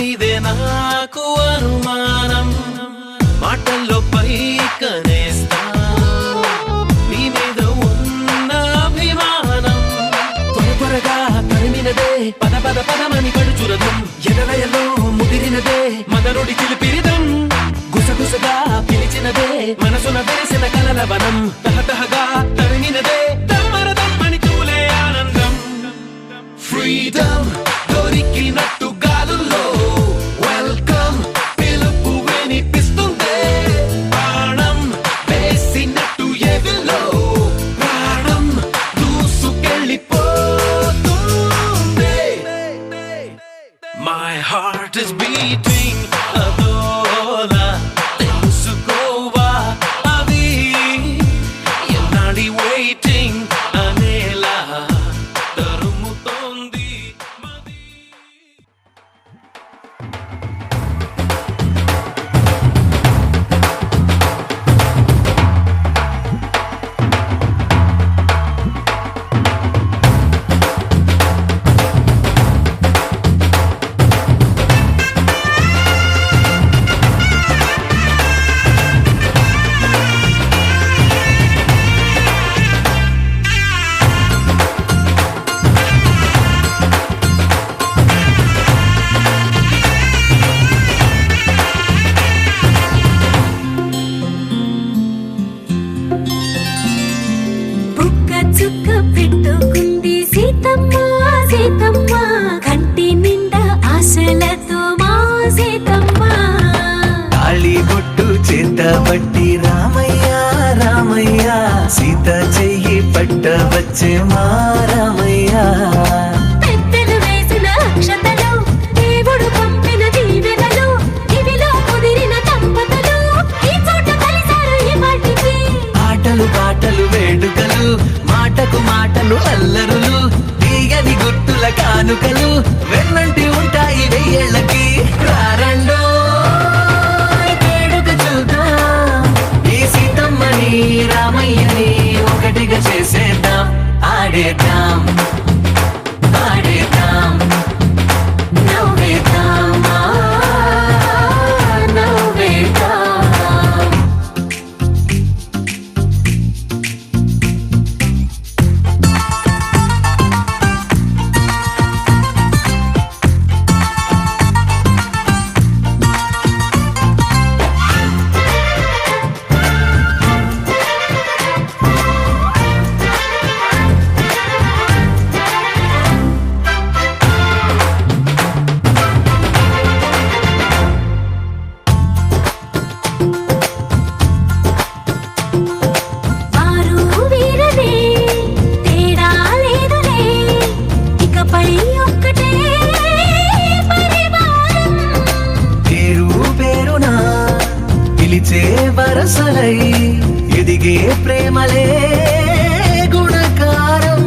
నీదే నాకు అనుమానం మాటల్లో పైకనేస్తా నీ మీద ఉన్న అభిమానం త్వరగా తరిమినదే పద పద పదమని పడుచురదం ఎదలయలో ముదిరినదే మదరుడి చిలిపిరిదం గుసగుసగా పిలిచినదే మనసున వెలిసిన కలల వనం తహతహగా తరిమినదే దమ్మరదమ్మని తూలే ఆనందం ఫ్రీడమ్ దొరికినట్టు గాలుల్లో వెల్కమ్ పిలుపు వినిపిస్తుంది ప్రాణం వేసినట్టు ఎవిలో ప్రాణం దూసుకెళ్ళిపోతుంది My heart is beating అదోలా తెలుసుకోవా అది ఎన్నాడి waiting అనేలా తరుముతోంది మది చుక్క పెట్టుకుంది సీతమ్మ సీతమ్మ కంటి నిండా ఆశలతో మా సీతమ్మ తాళి బొట్టు చేతబట్టి రామయ్య రామయ్య సీత చెయ్యి పట్ట వచ్చే మా రామయ్య పెద్దలు వేసిన అక్షతలు దేవుడు పంపిన దీవెనలు ఇవిలో కుదిరిన దంపతులు ఈ చోట కలిసారు ఈ పాటికి ఆటలు పాటలు వేడుకలు మాటకు మాటలు అల్లరులు తీయని గుర్తుల కానుకలు వెన్నంటి ఉంటాయి వెయ్యేళ్ళకి రారండో వేడుక చూద్దాం ఈ సీతమ్మని రామయ్యని ఒకటిగా చేసేద్దాం ఆడేద్దాం ఆడేద్దాం నవ్వేద్దాం నవ్వేద్దాం వారు వీరనే తేడా లేదులే ఇకపై ఒక్కటే పరివారం పేరు పేరున పిలిచే వరసలై ఎదిగే ప్రేమలే గుణకారం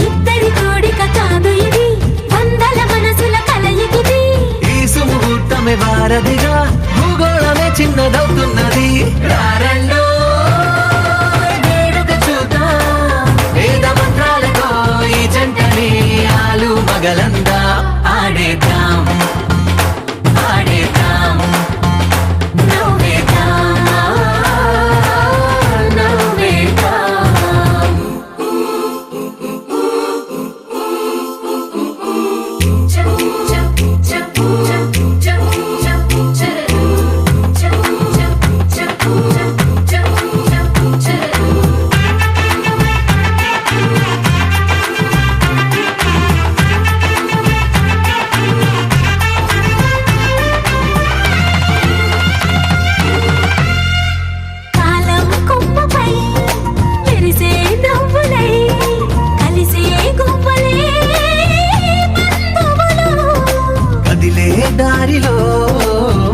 ఇద్దరి కోడిక కాదు ఇది వందల మనసుల కలయికిది ఈ సుముహూర్తమే వారధిగా భూగోళమే చిన్నదవుతున్నది రారండో వేడుక చూద్దాం వేద మంత్రాలతో ఈ జంటని ఆలు మగలందా ఆడేద్దాం ఆడేద్దాం నవ్వేద్దాం నవ్వేద్దాం కాలం కొమ్మపై మెరిసే నవ్వులై కలిసే గువ్వలే బంధువులు కదిలే దారిలో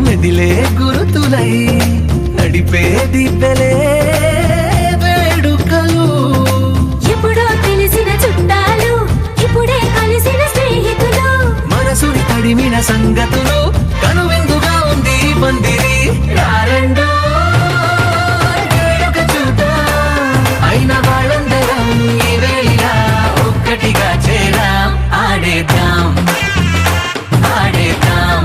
మెదిలే గురుతులై నడిపే దిబ్బెలే వేడుకలు ఎప్పుడో తెలిసిన చుట్టాలు ఇప్పుడే కలిసిన స్నేహితులు మనసుని తడిమిన సంగతులు కనువిందుగా ఉంది ఈ పందిరి రారండో వేడుక చూద్దాం అయిన వాళ్ళందరం ఈ వేళ ఒక్కటిగా చేరాం ఆడేద్దాం ఆడేద్దాం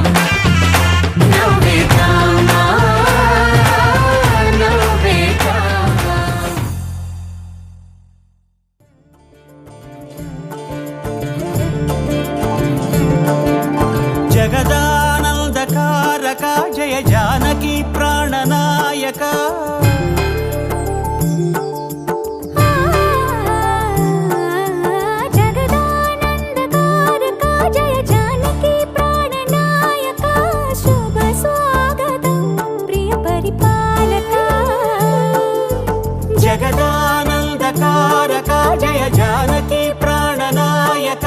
పరిపాలక జగదానందకారక జయ జానకి ప్రాణనాయక శుభ స్వాగతం ప్రియ పరిపాలక జగదానందకారక జయ జానకి ప్రాణనాయక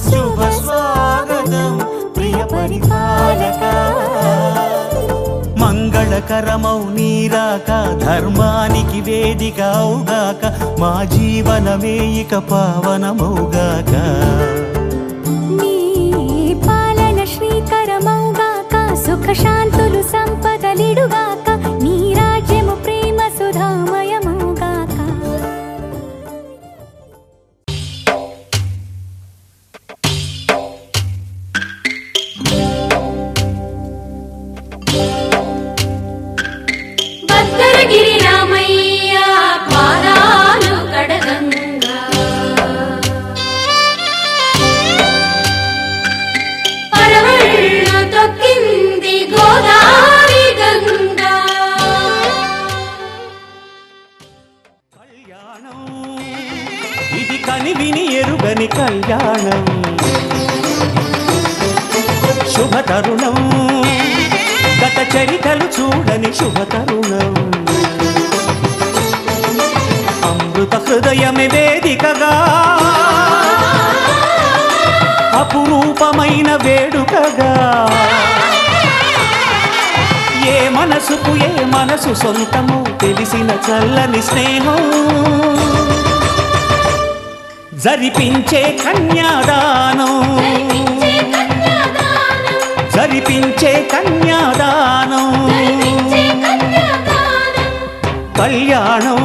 శుభ స్వాగతం ప్రియ పరిపాలక మంగళకరమౌ నీరాక ధర్మానికి వేదిక అవుగాక మా జీవనమే ఇక పావనమౌగాక నీ పాలన శ్రీకరమౌగాక సుఖ శాంతులు సంపదలిడుగాక నీ రాజ్యము ప్రేమ సుధామయమౌగాక భద్రగిరి రామయ్య పాదాలు కడగంగా పరవళ్ళు తొక్కింది గోదావరి గంగా కళ్యాణం ఇది కనివిని ఎరుగని కళ్యాణం శుభతరుణం గత చరితలు చూడని శుభతరుణం అమృత హృదయమే వేదికగా అపురూపమైన వేడుకగా ఏ మనసుకు ఏ మనసు సొంతము తెలిసిన చల్లని స్నేహం జరిపించే కన్యాదానం జరిపించే కన్యాదానం కళ్యాణం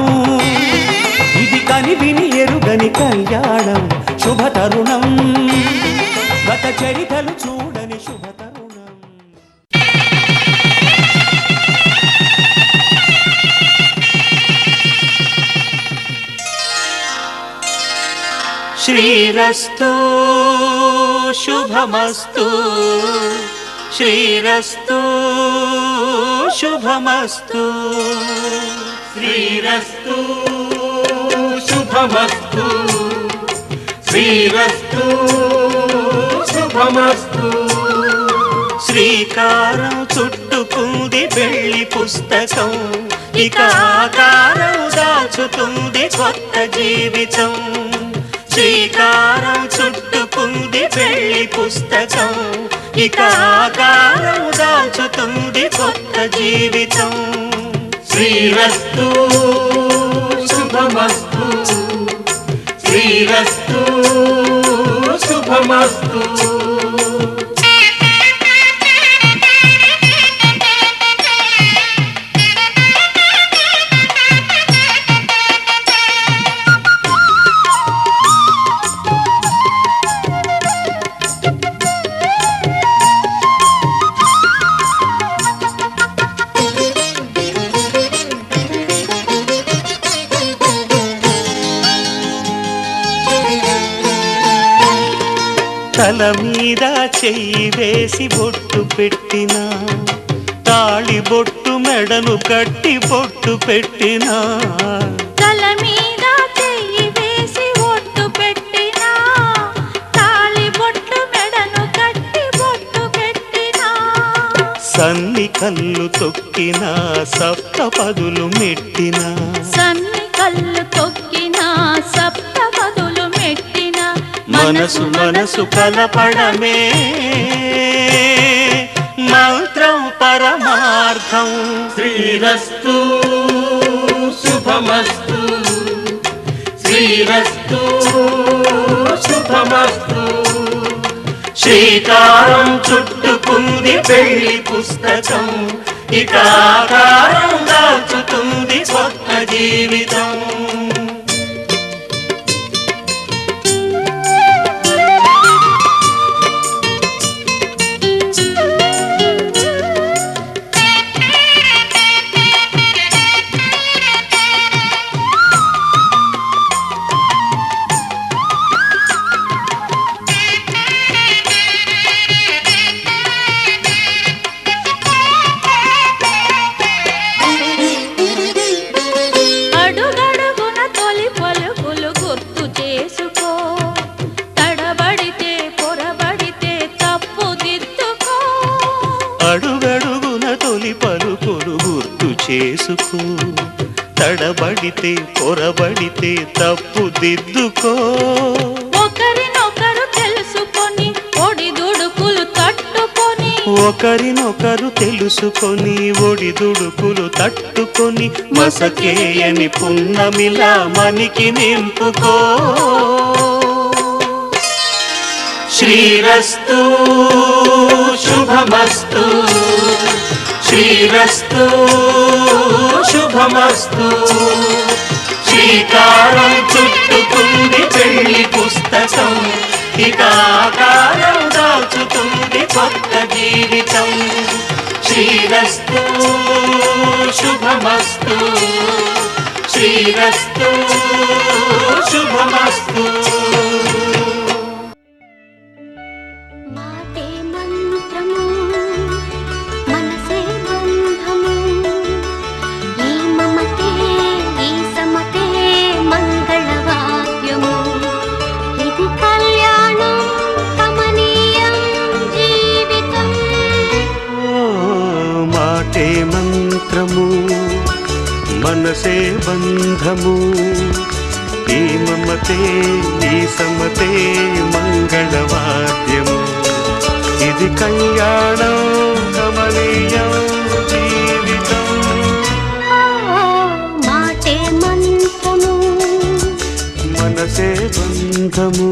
ఇది కనివిని ఎరుగని కళ్యాణం శుభతరుణం గత చరితలు చూడని శుభతరుణం శ్రీరస్తు శుభమస్తు శ్రీరస్తు శుభమస్తు శ్రీరస్తు శుభమస్తు శ్రీరస్తు శుభమస్తు శ్రీకారం చుట్టుకుంది పెళ్లి పుస్తకం ఇక ఆకారం దాచుతుంది కొత్త జీవితం శ్రీకారం చుట్టుకుంది పెళ్లి పుస్తకం ఇక ఆకారం దాచుతుంది కొత్త జీవితం శ్రీరస్తు శుభమస్తు శ్రీరస్తు శుభమస్తు తల మీద చెయ్యి వేసి బొట్టు పెట్టినా తాళి బొట్టు మెడను కట్టి బొట్టు పెట్టినా తల మీద చెయ్యి వేసి ఒట్టు పెట్టినా తాళి బొట్టు మెడను కట్టి బొట్టు పెట్టినా సన్ని కళ్ళు తొక్కినా సప్త పదులు మెట్టినా సన్ని కళ్ళు తొక్కినా సప్త పదులు మెట్టినా మనసు మనసు కలపడమే మంత్రం పరమార్థం శ్రీరస్తు శుభమస్తు శ్రీరస్తు శుభమస్తు శ్రీకారం చుట్టుకుంది పెళ్లి పుస్తకం ఇక ఆకారం దాచుతుంది కొత్త జీవితం అడుగడుగున తొలి పలుకులు గుర్తు చేసుకో, తడబడితే పొరబడితే తప్పు దిద్దుకో. ఒకరినొకరు తెలుసుకొని ఒడిదుడుకులు తట్టుకొని, ఒకరినొకరు తెలుసుకొని ఒడిదుడుకులు తట్టుకొని, మసకేయని పున్నమిలా మనికి నింపుకో. శ్రీరస్తు శుభమస్తు, శ్రీరస్తు శుభమస్తు. శ్రీకారం చుట్టుకుంది పెళ్లి పుస్తకం, ఇక ఆకారం దాచుతుంది కొత్త జీవితం. శ్రీరస్తు శుభమస్తు, శ్రీరస్తు శుభమస్తు. మాటే మంత్రము మనసే బంధము, ఈ మమతే ఈ సమతే మంగళవాద్యము, ఇది కళ్యాణం కమనీయం జీవితం. మాటే మంత్రము మనసే బంధము, ఈ మమతే ఈ సమతే మంగళవాద్యము, ఇది కళ్యాణం కమనీయం జీవితం. మాటే మంత్రము మనసే బంధము.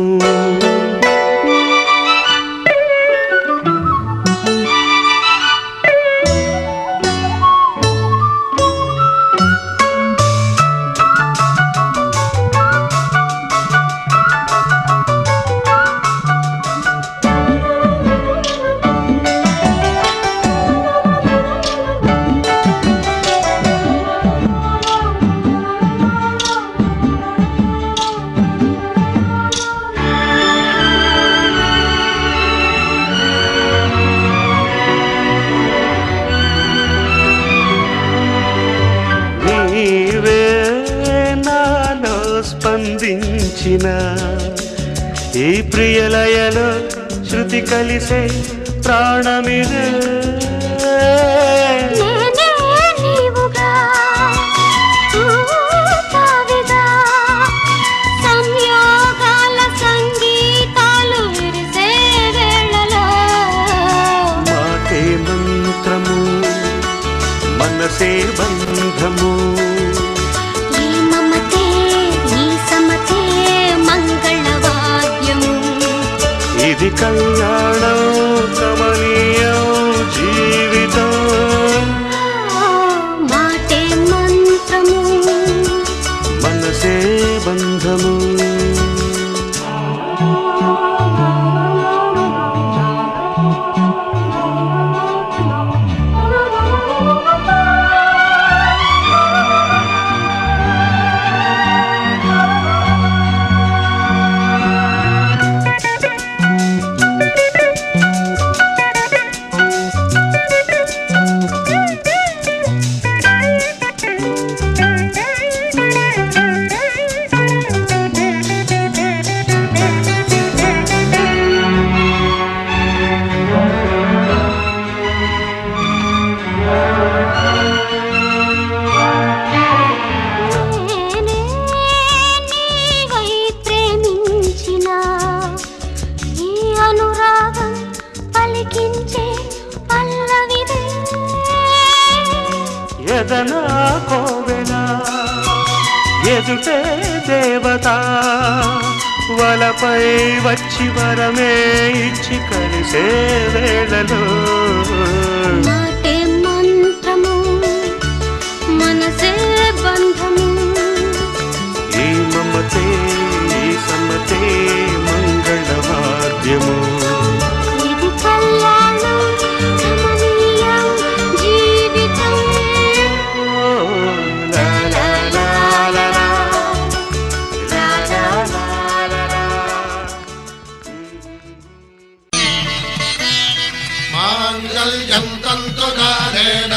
నీవే నాలో స్పందించిన ఈ ప్రియలయలో శృతి కలిసే ప్రాణమిదే. నేనే నీవుగా తావిగా సంయోగాల సంగీతాలు విరిసే వేళలో. మాటే మంత్రము మనసే బంధము, ఈ మమతే ఈ సమతే మంగళవాద్యము, ఇది కళ్యాణం కమనీయం జీవితం. మాటే మంత్రము మనసే బంధము. ఎదనా కోవెల ఎదుటే దేవత వలపై వచ్చి వరమే ఇచ్చి కలిసే వేళలో మాటే మంత్రము మనసే బంధము ఈ మమతే ఈ సమతే మంగళవాద్యము ఇది కళ్యాణం కమనీయం జీవితం లా లా లా లా లా లా లా లా లా. మాంగళ్యం తంతునానేన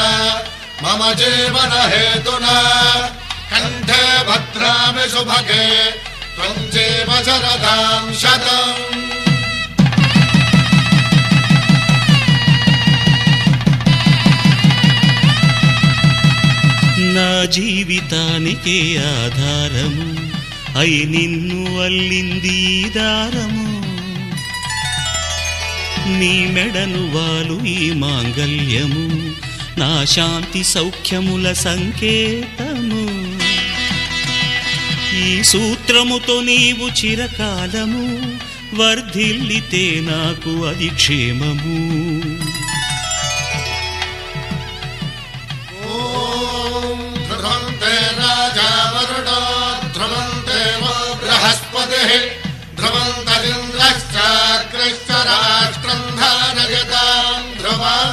మమ జీవన హేతునా కంఠే భద్రామి శుభగే త్వం జీవ శరదాం శతం. జీవితానికే ఆధారము అయి నిన్ను అల్లింది ఈ దారము నీ మెడను వాలు ఈ మాంగల్యము నా శాంతి సౌఖ్యముల సంకేతము ఈ సూత్రముతో నీవు చిరకాలము వర్ధిల్లితే నాకు అది క్షేమము ఓం ధ్రువంతే రాజా వరుణో ధ్రువంతే వో బృహస్పతిః ధ్రువంతరింద్రశ్చాగ్రశ్చ రాష్ట్రం ధారయతాం ధ్రువం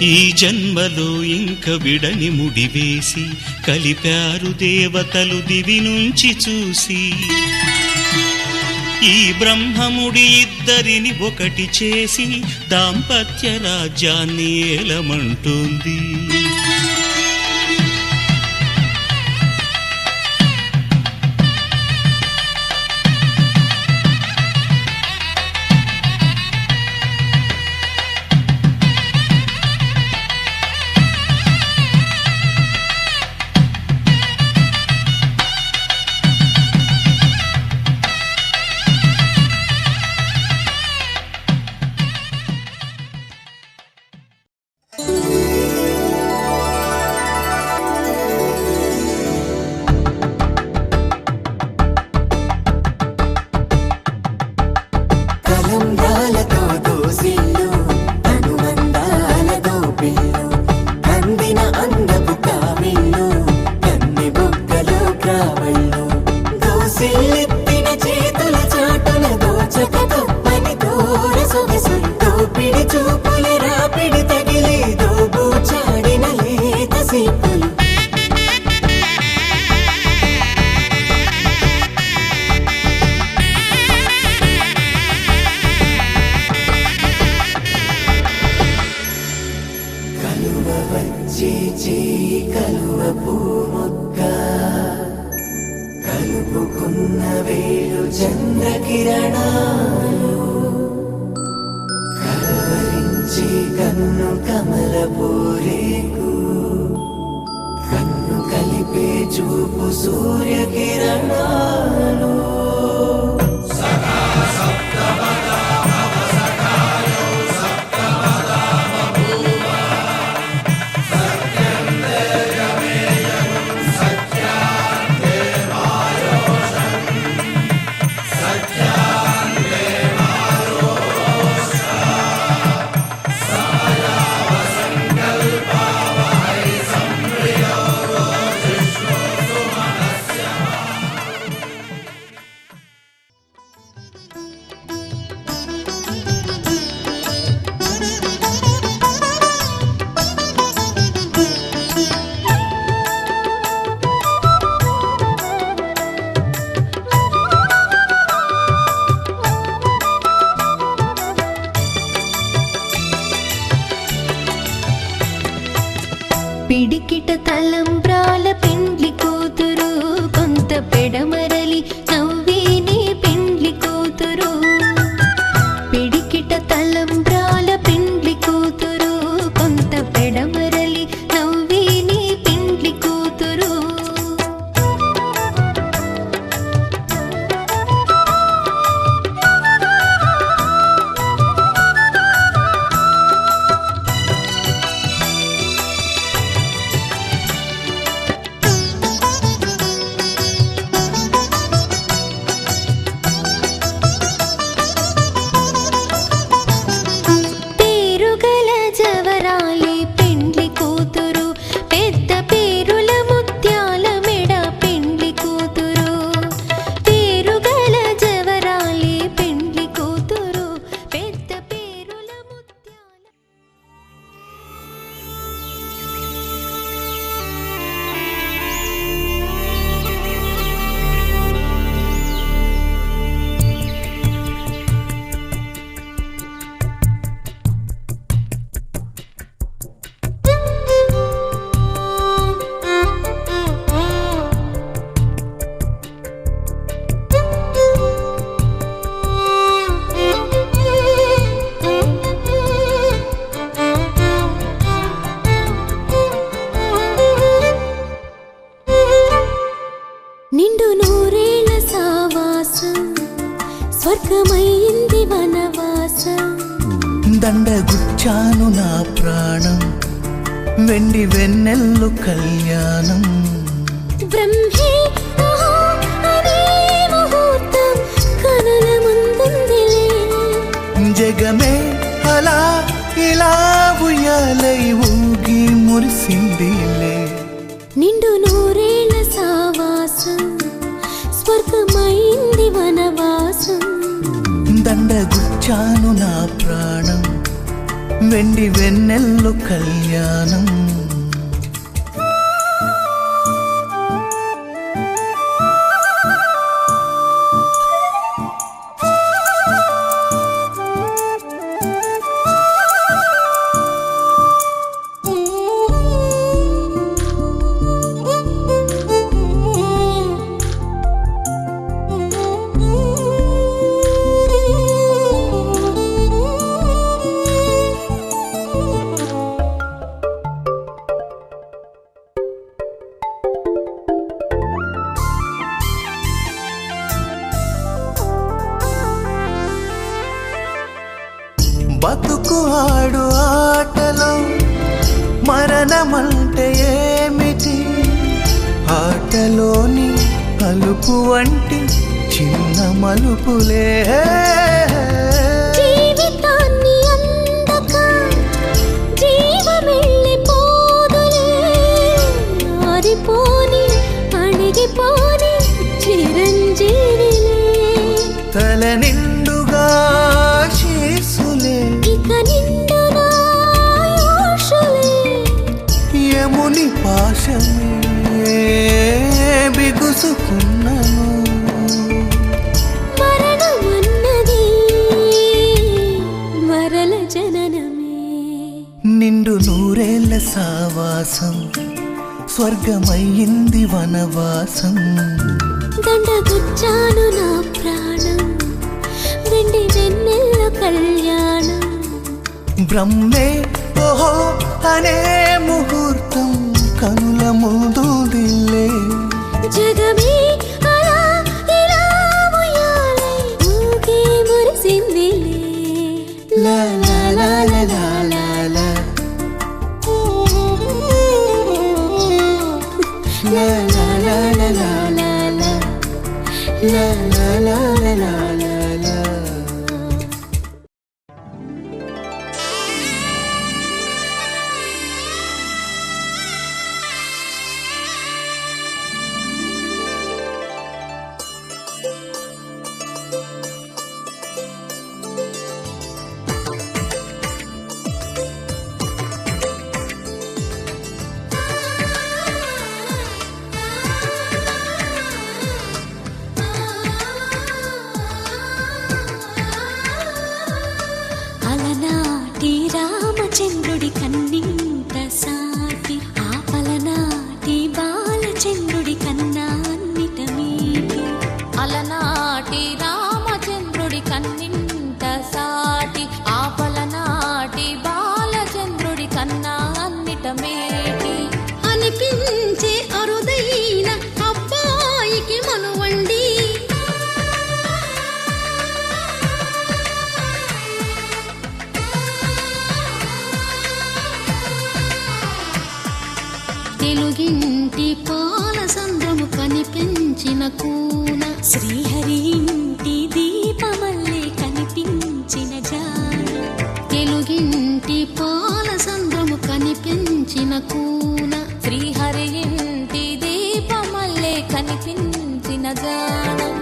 ఈ జన్మలో ఇంక విడని ముడివేసి కలిపారు దేవతలు దివి నుంచి చూసి ఈ బ్రహ్మముడి ఇద్దరిని ఒకటి చేసి దాంపత్య రాజ్యాన్ని ఏలమంటుంది కలంబ్రాలతో దోసిళ్ళు అనుబంధాలతో పిల్లు అందిన అందపు కావిళ్ళు కన్ని బుగ్గలు క్రావళ్ళు దోసిళ్ళెత్తిన చేతుల చాటున దోచక తప్పని దూర సొగసులు దోపిడి చూపుల రాపిడి తగిలి దోబూచాడిన లేత సీపులు కలువ వచ్చే చేయి కలువ పూమొక్క కలుపుకున్న వేలు చంద్రకిరణాలు కలవరించే కన్ను కమల పూరేకు కన్ను కలిపే చూపు సూర్యకిరణాలు పిడికిట తలంబ్రాల పెండ్లి కూతురు కొంత పెడమరలి నవ్విని పెండ్లి కూతురు పిడికిట తలంబ్రాల పెండ్లి కూతురు కొంత పెడమరలి నవ్విని పెండ్లి కూతురు స్వర్గమైంది వనవాసం. దండగుచ్చాను నా ప్రాణం వెండి వెన్నెల్లు కళ్యాణం. బ్రహ్మే ఓహో అనే ముహూర్తం కనుల ముందుందిలే. జగమే అలా ఇలా ఉయ్యాలై ఊగి మురిసిందిలే. నిండు నూరేళ్ల సావాసం స్వర్గమైంది వనవాసం. దండగుచ్చాను నా ప్రాణం వెండి వెన్నెల్లు కళ్యాణం. బతుకు ఆడు ఆటలో మరణమంటే ఏమిటి? ఆటలోని అలుపు వంటి చిన్న మలుపులే. జీవితాన్ని అందక జీవమెళ్ళిపోదులే. ఆరిపోని అణిగిపోని చిరంజీవిలే. తల నిండుగా శీసులే ఇక నిండునా యోషులే. యముని పాశమే బిగుసుకున్నను. మరణమన్నది మరల జననమే. నిండు నూరేళ్ల సావాసం స్వర్గమయ్యింది వనవాసం. దండగుచ్చాను నా ప్రాణం వెండి వెన్నెల్ల కళ్యాణం. బ్రహ్మే ఓహో అనే ముహూర్తం కనుల ముందు దిల్లే. జగమే అలా ఇలా ఉయ్యాలై ఊగి మురిసిందిలే. లా లా లా లా లా లా లా. లా లా లా లా లా లా లా. లా లా లా లా లా లా లా. అలనాటి రామచంద్రుడి కన్నింత సాటి ఆపలనాటి బాలచంద్రుడి కన్నా అన్నిట మీటి. అలనాటి రామచంద్రుడి కన్నింత సాటి ఆపలనాటి బాలచంద్రుడి కన్నా అన్నిట మేటి. అనిపించే అరుదైన అబ్బాయికి మనువండి. తెలుగింటి పాల సంద్రము కనిపించిన కూన శ్రీహరి ఇంటి దీపమల్లే కనిపించిన జాన. తెలుగింటి పాల సంద్రము కనిపించిన కూన శ్రీహరి ఇంటి దీపమల్లే కనిపించిన జానం.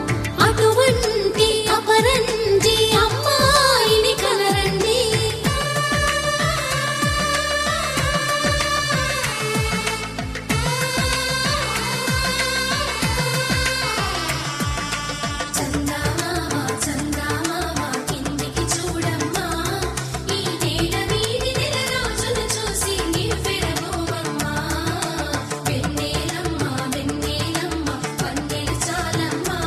అటువంటి అపరంజి అమ్మాయిని కనరండి. చందమామ చందమామ కిందికి చూడమ్మా. ఈ నేల వీధి నెల రోజులు చూసి నివ్వెరబోవమ్మా. వెన్నెలమ్మ వెన్నెలమ్మ వన్నెలు చాలమ్మా.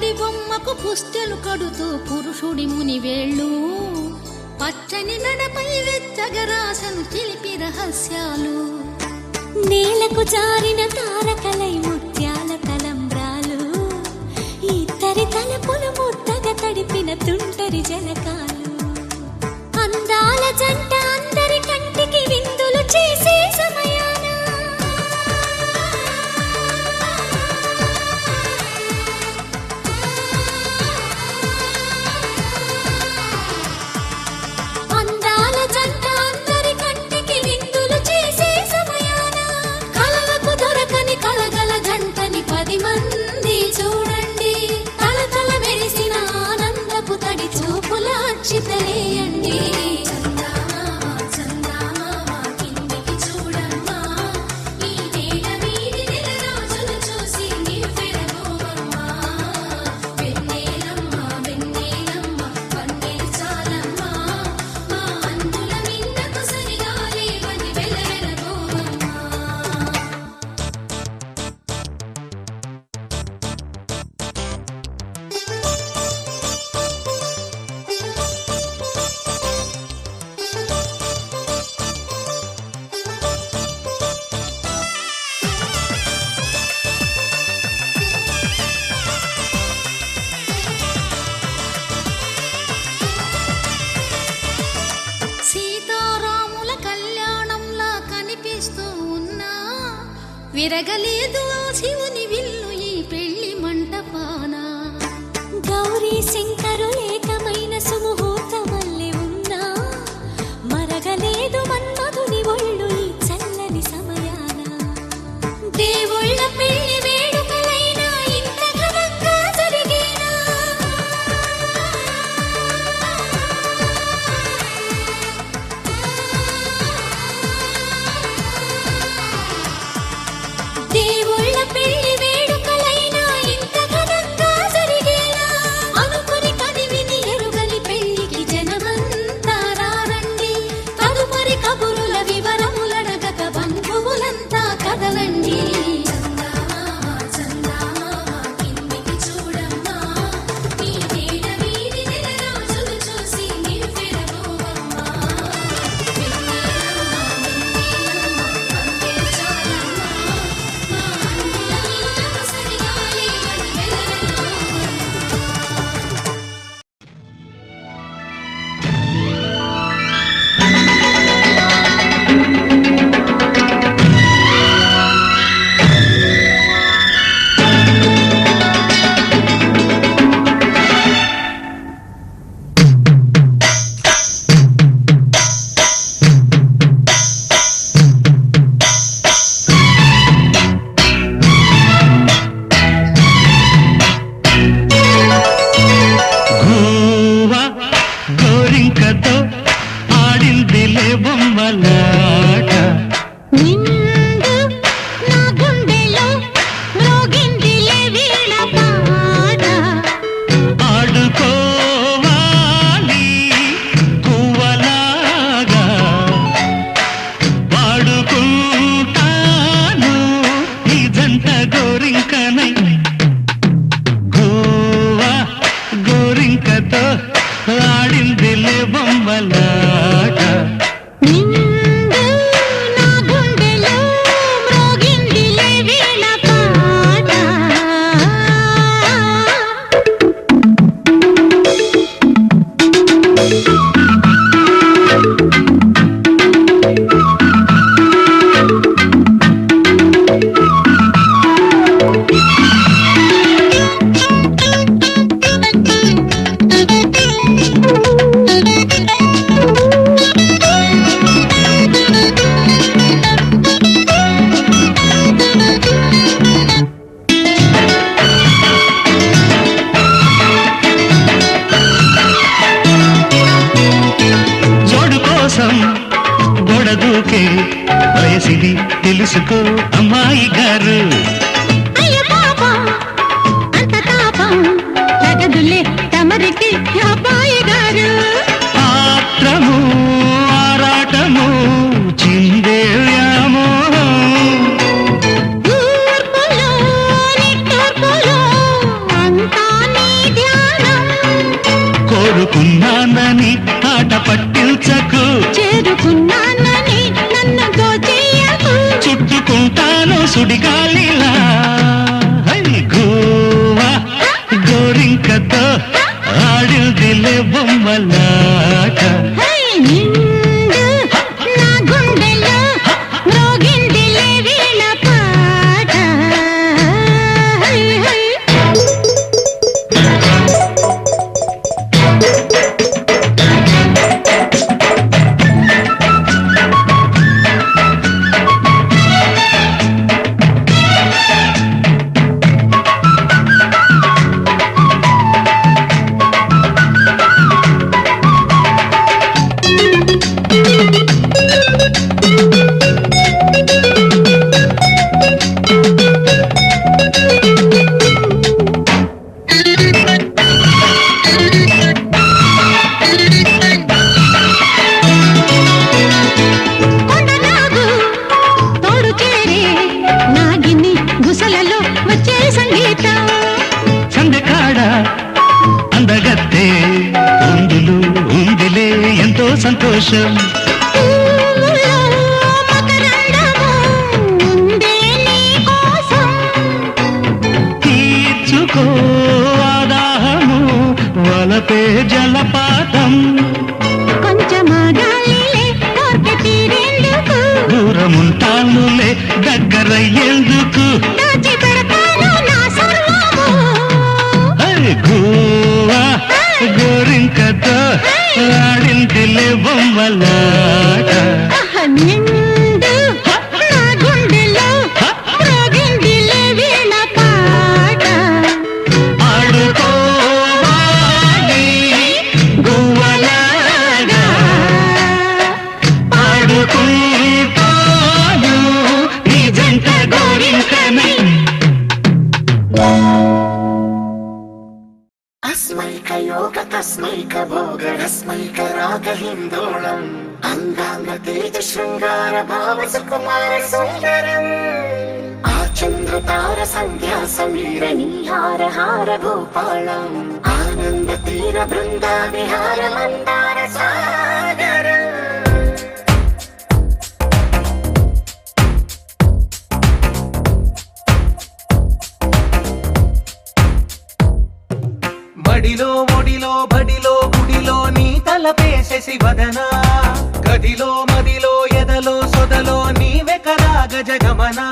మట్టి బొమ్మకు పుస్తెలు కడుతూ పురుషుడి ముని వేళ్ళు పచ్చని మెడపై వెచ్చగరాసను చిలిపి రహస్యాలు నేలకు జారిన తారకలై ముత్యాల తలంబ్రాలు ఇద్దరి తలపులు ముద్దగా తడిపిన తుంటరి జలకాలు అందాల జంట అందరి కంటికి విందులు చేసే సమయాన అందాల జంట అందరి కంటికి విందులు చేసే సమయాన కలలకు దొరకని కలగల జంటని 10 మంది చూడండి తలతల మెరిసిన ఆనందపు తడి చూపుల అచ్చితలేయండి చందమామ కిందికి చూడమ్మా ఈ నేల వీడి నెల రోజులు చూసి నివ్వెరబోవమ్మా వెన్నెలమ్మ వెన్నెలమ్మ పన్నెలు చాలమ్మా మా అందుల మిన్నకు సరిగా లేవని వెలవెలబోవమ్మా సీతారాముల కళ్యాణంలా కనిపిస్తూ ఉన్నా విరగలేదు ఆ శివుని విల్లు ఈ పెళ్లి మంటపాన గౌరీ శంకరు ఏకమైన సుముహూర్తమల్లె ఉన్నా మరగలేదు మన్మధుని ఒళ్ళు ఈ చల్లని సమయాన దేవుళ్ళ పెళ్లి వేడుకలైనా ఇంత ఘనంగా జరిగేనా దేవుళ్ళ పెళ్లి వేడుకలైనా ఇంత ఘనంగా జరిగేనా అనుకుని కదివిని ఎరుగని పెళ్లికి జనమంతా రారండి తదుపరి కబురుల వివరములడగక బంధువులంతా కదలండి చందమామ కిందికి చూడమ్మా ఈ నేల వీడి నెల రోజులు చూసి నివ్వెరబోవమ్మా వెన్నెలమ్మ పన్నెలు చాలమ్మా మా అందుల మిన్నకు సరిగా లేవని వెలవెలబోవమ్మా గోవా గోరింకతో ఆడిందిలే బొమ్మలాట నిండు నా గుండెలో మ్రోగిందిలే వీణ పాట ఆడుకోవాలి పువ్వలాగా పాడుకుంటాను ఈ జంట గోరింకనై గోవా గోరింకతో ఆడిందిలే బొమ్మలాట నిండు నా గుండెలో మ్రోగిందిలే వీణ పాట జోడు కోసం గొడదూకే వయసిది తెలుసుకో అమ్మాయి గారు అయ్య పాపం అంత తాపం తగదులే తమరికి అబ్బాయి గారు ఆత్రము ఆరాటము చిందే వ్యామోహం తూర్పులో నిట్టూర్పులో అంతా నీ గోరింకతో ఆడిందిలే బొమ్మలాట హై నిండు నా గుండెలో మ్రోగిందిలే వీణ పాట హై హై కొండనాగు తోడు చేరే నాగిని గుసలలో వచ్చే సంగీతం సందకాడ అందగత్తే అందులో ఉందిలే ఎంతో సంతోషం పువ్వులో మకరందము ఉందే నీ కోసం తీర్చుకో ఆదాహము వలపే జలపాతం కొంచెమాగాలిలే కోర్కె తీరేందుకు దూరముంటానులే దగ్గరయ్యేందుకు దాచి పెడతాను నా సర్వము గోవా గోరింకతో ఆడిందిలే బొమ్మలాట నిండు నా గుండెలో మ్రోగిందిలే వీణ పాట ఆడుకోవాలి గువ్వలాగా ఆడుకుంటాను నీ జంట గోరింకనై अस्मैकयोग तस्मैक भोग रस्मैक राग हिन्दोळम् अङ्गाङ्ग तेज शृङ्गार भाव सुकुमार सुन्दरम् आचन्द्रतार सन्ध्या समीर नीहार हार भूपालम् आनन्द तीर बृन्दा विहार मन्दार सागरम् మడిలో ఒడిలో బడిలో గుడిలో నీ తలపేసే శివదనా గదిలో మదిలో ఎదలో సొదలో నీవె కదా గజగమనా